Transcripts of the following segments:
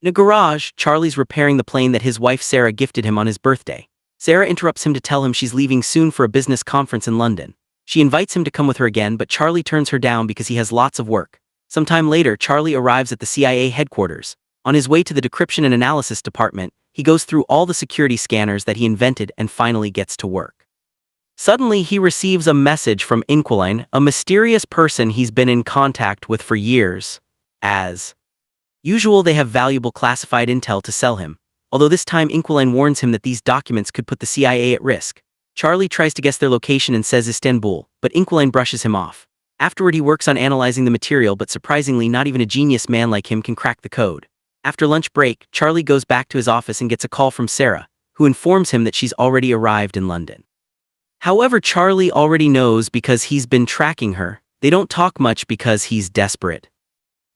In a garage, Charlie's repairing the plane that his wife Sarah gifted him on his birthday. Sarah interrupts him to tell him she's leaving soon for a business conference in London. She invites him to come with her again, but Charlie turns her down because he has lots of work. Sometime later, Charlie arrives at the CIA headquarters. On his way to the decryption and analysis department, he goes through all the security scanners that he invented and finally gets to work. Suddenly, he receives a message from Inquilin, a mysterious person he's been in contact with for years. As usual, they have valuable classified intel to sell him, although this time Inquilin warns him that these documents could put the CIA at risk. Charlie tries to guess their location and says Istanbul, but Inquilin brushes him off. Afterward, he works on analyzing the material, but surprisingly, not even a genius man like him can crack the code. After lunch break, Charlie goes back to his office and gets a call from Sarah, who informs him that she's already arrived in London. However, Charlie already knows because he's been tracking her. They don't talk much because he's desperate.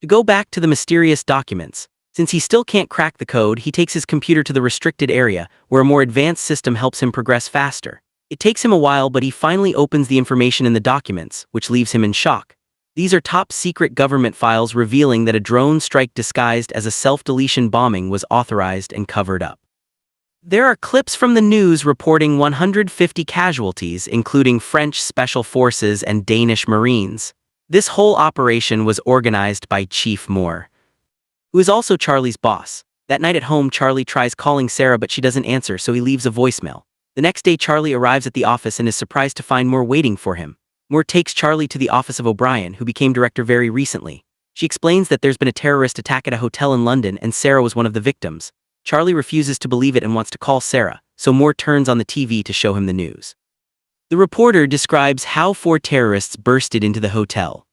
To go back to the mysterious documents, since he still can't crack the code, he takes his computer to the restricted area, where a more advanced system helps him progress faster. It takes him a while, but he finally opens the information in the documents, which leaves him in shock. These are top-secret government files revealing that a drone strike disguised as a self-deletion bombing was authorized and covered up. There are clips from the news reporting 150 casualties, including French Special Forces and Danish Marines. This whole operation was organized by Chief Moore, who is also Charlie's boss. That night at home, Charlie tries calling Sarah, but she doesn't answer, so he leaves a voicemail. The next day, Charlie arrives at the office and is surprised to find Moore waiting for him. Moore takes Charlie to the office of O'Brien, who became director very recently. She explains that there's been a terrorist attack at a hotel in London and Sarah was one of the victims. Charlie refuses to believe it and wants to call Sarah, so Moore turns on the TV to show him the news. The reporter describes how 4 terrorists bursted into the hotel,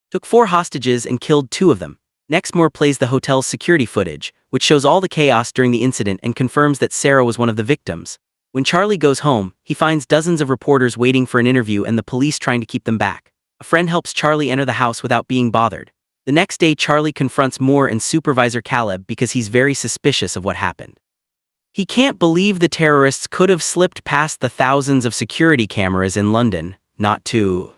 took 4 hostages and killed 2 of them. Next, Moore plays the hotel's security footage, which shows all the chaos during the incident and confirms that Sarah was one of the victims. When Charlie goes home, he finds dozens of reporters waiting for an interview and the police trying to keep them back. A friend helps Charlie enter the house without being bothered. The next day, Charlie confronts Moore and Supervisor Caleb because he's very suspicious of what happened. He can't believe the terrorists could have slipped past the thousands of security cameras in London, not to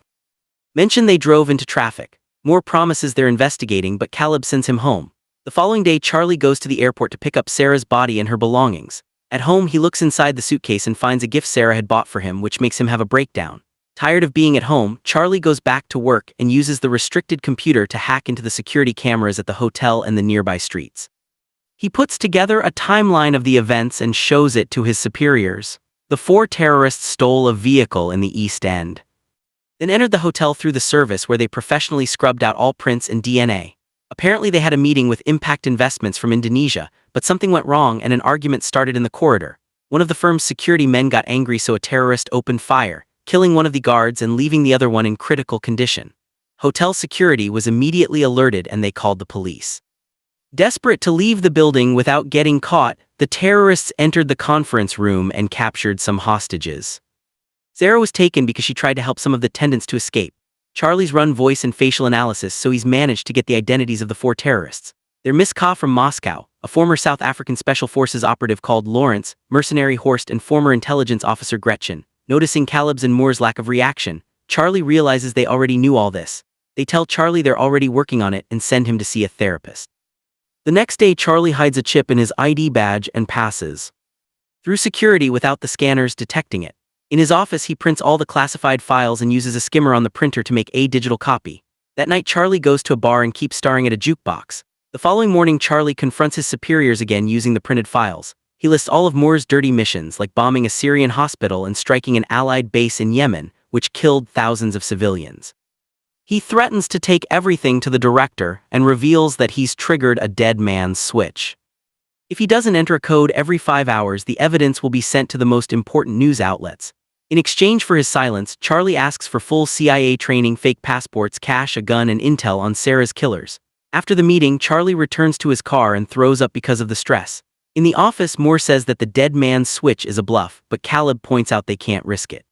mention they drove into traffic. Moore promises they're investigating, but Caleb sends him home. The following day, Charlie goes to the airport to pick up Sarah's body and her belongings. At home, he looks inside the suitcase and finds a gift Sarah had bought for him, which makes him have a breakdown. Tired of being at home, Charlie goes back to work and uses the restricted computer to hack into the security cameras at the hotel and the nearby streets. He puts together a timeline of the events and shows it to his superiors. The 4 terrorists stole a vehicle in the East End, then entered the hotel through the service where they professionally scrubbed out all prints and DNA. Apparently they had a meeting with Impact Investments from Indonesia, but something went wrong and an argument started in the corridor. One of the firm's security men got angry, so a terrorist opened fire, killing one of the guards and leaving the other one in critical condition. Hotel security was immediately alerted and they called the police. Desperate to leave the building without getting caught, the terrorists entered the conference room and captured some hostages. Sarah was taken because she tried to help some of the attendants to escape. Charlie's run voice and facial analysis, so he's managed to get the identities of the 4 terrorists. They're Miss Ka from Moscow, a former South African Special Forces operative called Lawrence, mercenary Horst, and former intelligence officer Gretchen. Noticing Caleb's and Moore's lack of reaction, Charlie realizes they already knew all this. They tell Charlie they're already working on it and send him to see a therapist. The next day, Charlie hides a chip in his ID badge and passes through security without the scanners detecting it. In his office, he prints all the classified files and uses a skimmer on the printer to make a digital copy. That night, Charlie goes to a bar and keeps staring at a jukebox. The following morning, Charlie confronts his superiors again using the printed files. He lists all of Moore's dirty missions, like bombing a Syrian hospital and striking an Allied base in Yemen, which killed thousands of civilians. He threatens to take everything to the director and reveals that he's triggered a dead man's switch. If he doesn't enter a code every 5 hours, the evidence will be sent to the most important news outlets. In exchange for his silence, Charlie asks for full CIA training, fake passports, cash, a gun, and intel on Sarah's killers. After the meeting, Charlie returns to his car and throws up because of the stress. In the office, Moore says that the dead man's switch is a bluff, but Caleb points out they can't risk it.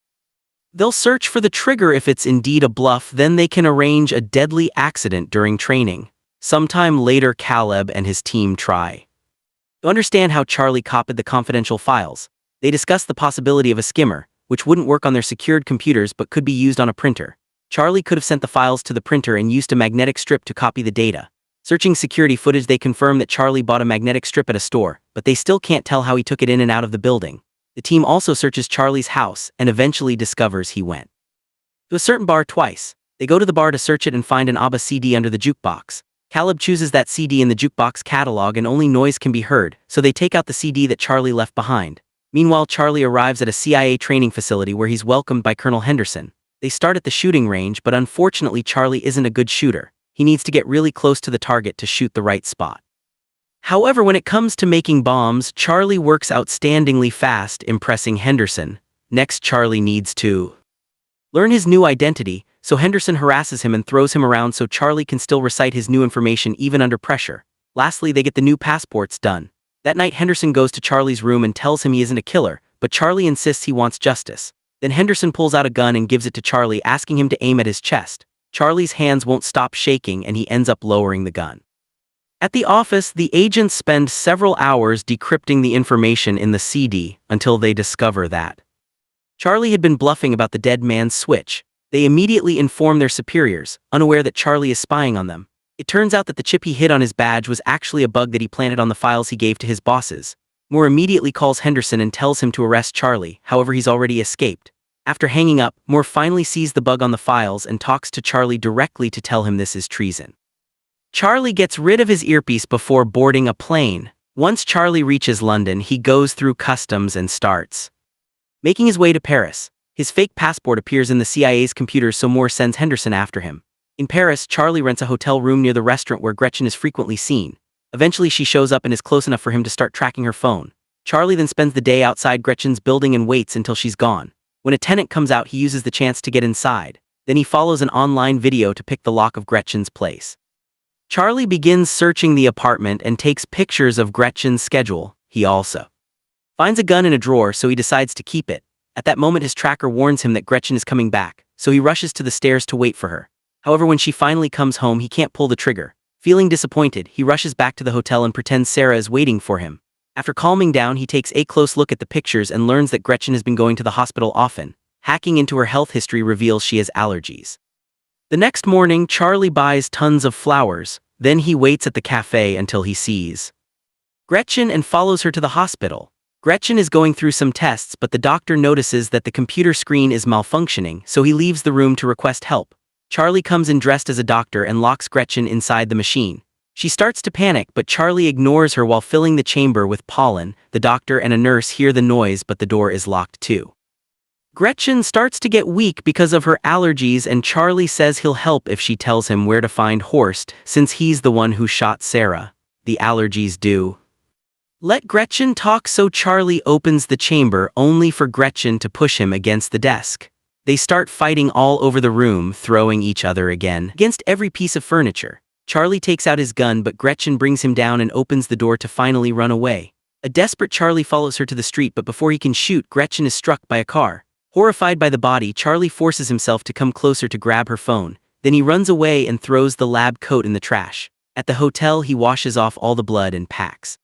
They'll search for the trigger. If it's indeed a bluff, then they can arrange a deadly accident during training. Sometime later, Caleb and his team try to understand how Charlie copied the confidential files. They discuss the possibility of a skimmer, which wouldn't work on their secured computers but could be used on a printer. Charlie could have sent the files to the printer and used a magnetic strip to copy the data. Searching security footage, they confirm that Charlie bought a magnetic strip at a store, but they still can't tell how he took it in and out of the building. The team also searches Charlie's house and eventually discovers he went to a certain bar twice. They go to the bar to search it and find an ABBA CD under the jukebox. Caleb chooses that CD in the jukebox catalog and only noise can be heard, so they take out the CD that Charlie left behind. Meanwhile, Charlie arrives at a CIA training facility where he's welcomed by Colonel Henderson. They start at the shooting range, but unfortunately Charlie isn't a good shooter. He needs to get really close to the target to shoot the right spot. However, when it comes to making bombs, Charlie works outstandingly fast, impressing Henderson. Next, Charlie needs to learn his new identity, so Henderson harasses him and throws him around so Charlie can still recite his new information even under pressure. Lastly, they get the new passports done. That night, Henderson goes to Charlie's room and tells him he isn't a killer, but Charlie insists he wants justice. Then Henderson pulls out a gun and gives it to Charlie, asking him to aim at his chest. Charlie's hands won't stop shaking and he ends up lowering the gun. At the office, the agents spend several hours decrypting the information in the CD until they discover that Charlie had been bluffing about the dead man's switch. They immediately inform their superiors, unaware that Charlie is spying on them. It turns out that the chip he hid on his badge was actually a bug that he planted on the files he gave to his bosses. Moore immediately calls Henderson and tells him to arrest Charlie, however he's already escaped. After hanging up, Moore finally sees the bug on the files and talks to Charlie directly to tell him this is treason. Charlie gets rid of his earpiece before boarding a plane. Once Charlie reaches London, he goes through customs and starts making his way to Paris. His fake passport appears in the CIA's computer, so Moore sends Henderson after him. In Paris, Charlie rents a hotel room near the restaurant where Gretchen is frequently seen. Eventually she shows up and is close enough for him to start tracking her phone. Charlie then spends the day outside Gretchen's building and waits until she's gone. When a tenant comes out, he uses the chance to get inside. Then he follows an online video to pick the lock of Gretchen's place. Charlie begins searching the apartment and takes pictures of Gretchen's schedule. He also finds a gun in a drawer, so he decides to keep it. At that moment, his tracker warns him that Gretchen is coming back, so he rushes to the stairs to wait for her. However, when she finally comes home, he can't pull the trigger. Feeling disappointed, he rushes back to the hotel and pretends Sarah is waiting for him. After calming down, he takes a close look at the pictures and learns that Gretchen has been going to the hospital often. Hacking into her health history reveals she has allergies. The next morning, Charlie buys tons of flowers. Then he waits at the cafe until he sees Gretchen and follows her to the hospital. Gretchen is going through some tests, but the doctor notices that the computer screen is malfunctioning, so he leaves the room to request help. Charlie comes in dressed as a doctor and locks Gretchen inside the machine. She starts to panic, but Charlie ignores her while filling the chamber with pollen. The doctor and a nurse hear the noise, but the door is locked too. Gretchen starts to get weak because of her allergies, and Charlie says he'll help if she tells him where to find Horst, since he's the one who shot Sarah. The allergies do let Gretchen talk, so Charlie opens the chamber only for Gretchen to push him against the desk. They start fighting all over the room, throwing each other against every piece of furniture. Charlie takes out his gun, but Gretchen brings him down and opens the door to finally run away. A desperate Charlie follows her to the street, but before he can shoot, Gretchen is struck by a car. Horrified by the body, Charlie forces himself to come closer to grab her phone. Then he runs away and throws the lab coat in the trash. At the hotel, he washes off all the blood and packs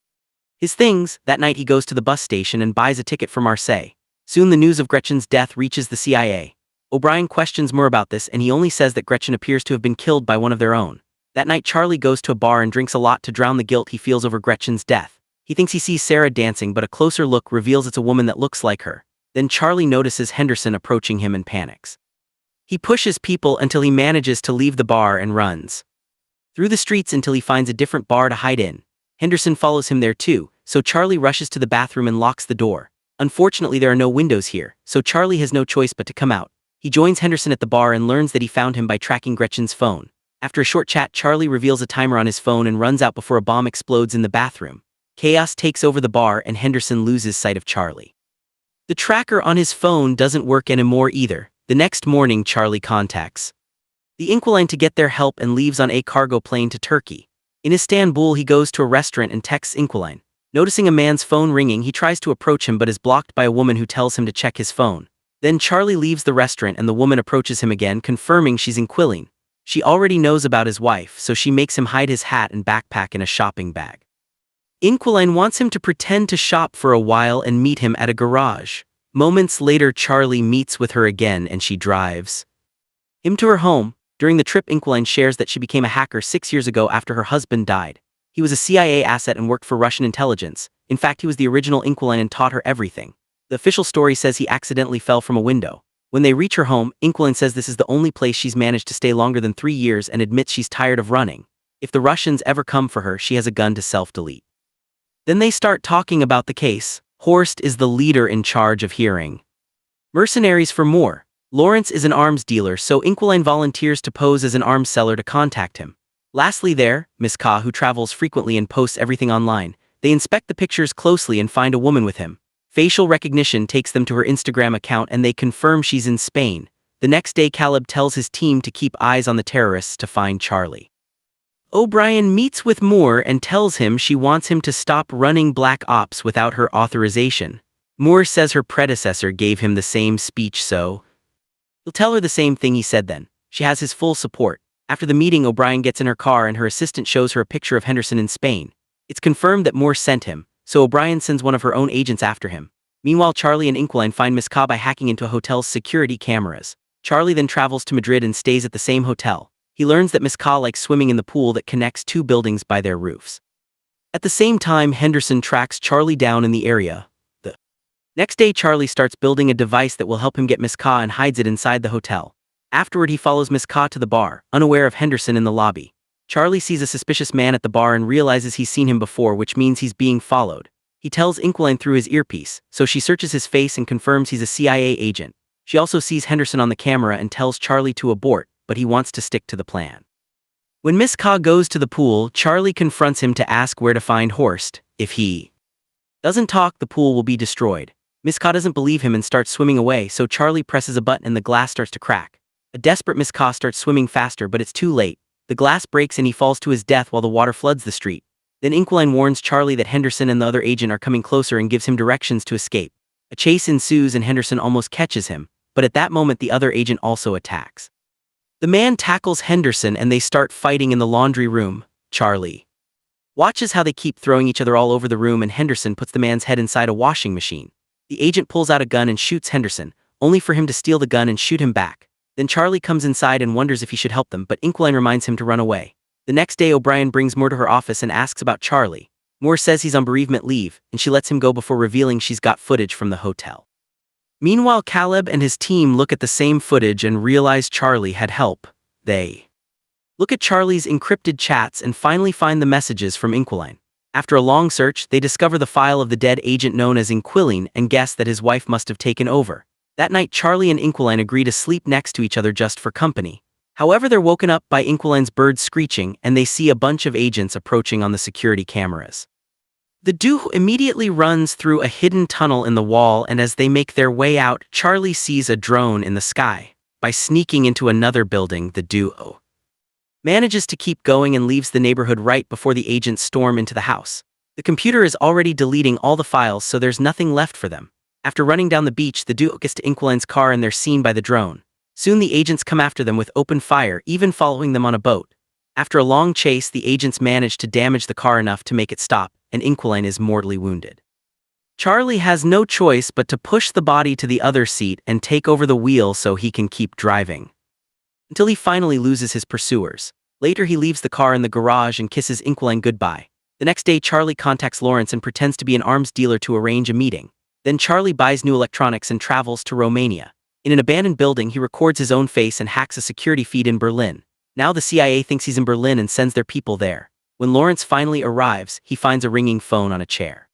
his things. That night he goes to the bus station and buys a ticket for Marseille. Soon the news of Gretchen's death reaches the CIA. O'Brien questions more about this, and he only says that Gretchen appears to have been killed by one of their own. That night Charlie goes to a bar and drinks a lot to drown the guilt he feels over Gretchen's death. He thinks he sees Sarah dancing, but a closer look reveals it's a woman that looks like her. Then Charlie notices Henderson approaching him and panics. He pushes people until he manages to leave the bar and runs through the streets until he finds a different bar to hide in. Henderson follows him there too, so Charlie rushes to the bathroom and locks the door. Unfortunately, there are no windows here, so Charlie has no choice but to come out. He joins Henderson at the bar and learns that he found him by tracking Gretchen's phone. After a short chat, Charlie reveals a timer on his phone and runs out before a bomb explodes in the bathroom. Chaos takes over the bar and Henderson loses sight of Charlie. The tracker on his phone doesn't work anymore either. The next morning, Charlie contacts the Inquiline to get their help and leaves on a cargo plane to Turkey. In Istanbul, he goes to a restaurant and texts Inquiline. Noticing a man's phone ringing, he tries to approach him but is blocked by a woman who tells him to check his phone. Then Charlie leaves the restaurant and the woman approaches him again, confirming she's Inquiline. She already knows about his wife, so she makes him hide his hat and backpack in a shopping bag. Inquiline wants him to pretend to shop for a while and meet him at a garage. Moments later, Charlie meets with her again and she drives him to her home. During the trip, Inquilin shares that she became a hacker 6 years ago after her husband died. He was a CIA asset and worked for Russian intelligence. In fact, he was the original Inquilin and taught her everything. The official story says he accidentally fell from a window. When they reach her home, Inquilin says this is the only place she's managed to stay longer than 3 years and admits she's tired of running. If the Russians ever come for her, she has a gun to self-delete. Then they start talking about the case. Horst is the leader in charge of hearing mercenaries for more. Lawrence is an arms dealer, so Inquilin volunteers to pose as an arms seller to contact him. Lastly there, Miss Ka, who travels frequently and posts everything online. They inspect the pictures closely and find a woman with him. Facial recognition takes them to her Instagram account and they confirm she's in Spain. The next day, Caleb tells his team to keep eyes on the terrorists to find Charlie. O'Brien meets with Moore and tells him she wants him to stop running Black Ops without her authorization. Moore says her predecessor gave him the same speech, so he'll tell her the same thing he said then. She has his full support. After the meeting, O'Brien gets in her car and her assistant shows her a picture of Henderson in Spain. It's confirmed that Moore sent him, so O'Brien sends one of her own agents after him. Meanwhile, Charlie and Inquilin find Miss Ka by hacking into a hotel's security cameras. Charlie then travels to Madrid and stays at the same hotel. He learns that Miss Ka likes swimming in the pool that connects two buildings by their roofs. At the same time, Henderson tracks Charlie down in the area. The next day, Charlie starts building a device that will help him get Miss Ka and hides it inside the hotel. Afterward, he follows Miss Ka to the bar, unaware of Henderson in the lobby. Charlie sees a suspicious man at the bar and realizes he's seen him before, which means he's being followed. He tells Inquilin through his earpiece, so she searches his face and confirms he's a CIA agent. She also sees Henderson on the camera and tells Charlie to abort, but he wants to stick to the plan. When Miss Ka goes to the pool, Charlie confronts him to ask where to find Horst. If he doesn't talk, the pool will be destroyed. Miss Ka doesn't believe him and starts swimming away, so Charlie presses a button and the glass starts to crack. A desperate Miss Ka starts swimming faster, but it's too late. The glass breaks and he falls to his death while the water floods the street. Then Inquilin warns Charlie that Henderson and the other agent are coming closer and gives him directions to escape. A chase ensues and Henderson almost catches him, but at that moment the other agent also attacks. The man tackles Henderson and they start fighting in the laundry room. Charlie watches how they keep throwing each other all over the room and Henderson puts the man's head inside a washing machine. The agent pulls out a gun and shoots Henderson, only for him to steal the gun and shoot him back. Then Charlie comes inside and wonders if he should help them, but Inquilin reminds him to run away. The next day, O'Brien brings Moore to her office and asks about Charlie. Moore says he's on bereavement leave, and she lets him go before revealing she's got footage from the hotel. Meanwhile, Caleb and his team look at the same footage and realize Charlie had help. They look at Charlie's encrypted chats and finally find the messages from Inquilin. After a long search, they discover the file of the dead agent known as Inquilin and guess that his wife must have taken over. That night, Charlie and Inquilin agree to sleep next to each other just for company. However, they're woken up by Inquilin's bird screeching and they see a bunch of agents approaching on the security cameras. The duo immediately runs through a hidden tunnel in the wall, and as they make their way out, Charlie sees a drone in the sky. By sneaking into another building, the duo manages to keep going and leaves the neighborhood right before the agents storm into the house. The computer is already deleting all the files, so there's nothing left for them. After running down the beach, the duo gets to Inquilin's car and they're seen by the drone. Soon the agents come after them with open fire, even following them on a boat. After a long chase, the agents manage to damage the car enough to make it stop, and Inquilin is mortally wounded. Charlie has no choice but to push the body to the other seat and take over the wheel so he can keep driving, until he finally loses his pursuers. Later, he leaves the car in the garage and kisses Inquilin goodbye. The next day, Charlie contacts Lawrence and pretends to be an arms dealer to arrange a meeting. Then Charlie buys new electronics and travels to Romania. In an abandoned building, he records his own face and hacks a security feed in Berlin. Now the CIA thinks he's in Berlin and sends their people there. When Lawrence finally arrives, he finds a ringing phone on a chair.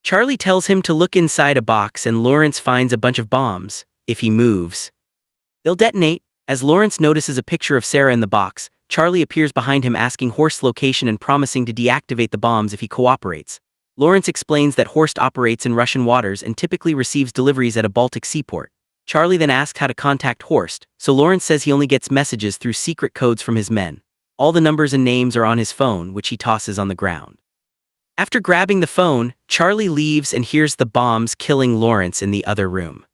Charlie tells him to look inside a box and Lawrence finds a bunch of bombs. If he moves, they'll detonate. As Lawrence notices a picture of Sarah in the box, Charlie appears behind him asking Horst's location and promising to deactivate the bombs if he cooperates. Lawrence explains that Horst operates in Russian waters and typically receives deliveries at a Baltic seaport. Charlie then asks how to contact Horst, so Lawrence says he only gets messages through secret codes from his men. All the numbers and names are on his phone, which he tosses on the ground. After grabbing the phone, Charlie leaves and hears the bombs killing Lawrence in the other room.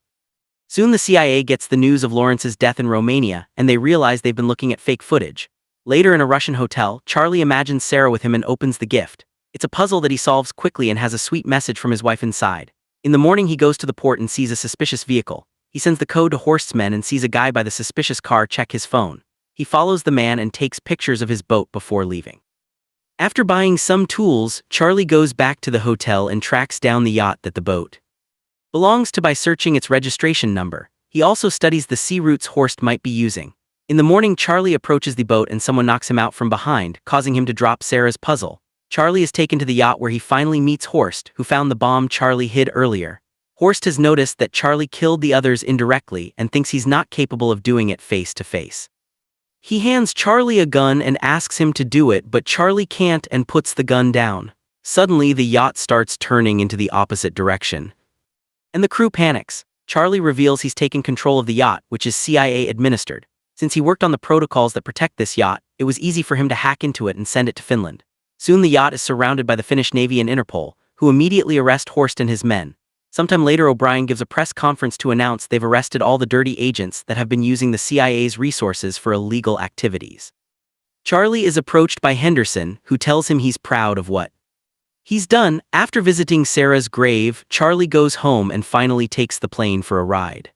Soon the CIA gets the news of Lawrence's death in Romania, and they realize they've been looking at fake footage. Later in a Russian hotel, Charlie imagines Sarah with him and opens the gift. It's a puzzle that he solves quickly and has a sweet message from his wife inside. In the morning, he goes to the port and sees a suspicious vehicle. He sends the code to Horst's men and sees a guy by the suspicious car check his phone. He follows the man and takes pictures of his boat before leaving. After buying some tools, Charlie goes back to the hotel and tracks down the yacht that the boat belongs to by searching its registration number. He also studies the sea routes Horst might be using. In the morning, Charlie approaches the boat and someone knocks him out from behind, causing him to drop Sarah's puzzle. Charlie is taken to the yacht where he finally meets Horst, who found the bomb Charlie hid earlier. Horst has noticed that Charlie killed the others indirectly and thinks he's not capable of doing it face to face. He hands Charlie a gun and asks him to do it, but Charlie can't and puts the gun down. Suddenly, the yacht starts turning into the opposite direction, and the crew panics. Charlie reveals he's taken control of the yacht, which is CIA administered. Since he worked on the protocols that protect this yacht, it was easy for him to hack into it and send it to Finland. Soon the yacht is surrounded by the Finnish Navy and Interpol, who immediately arrest Horst and his men. Sometime later, O'Brien gives a press conference to announce they've arrested all the dirty agents that have been using the CIA's resources for illegal activities. Charlie is approached by Henderson, who tells him he's proud of what he's done. After visiting Sarah's grave, Charlie goes home and finally takes the plane for a ride.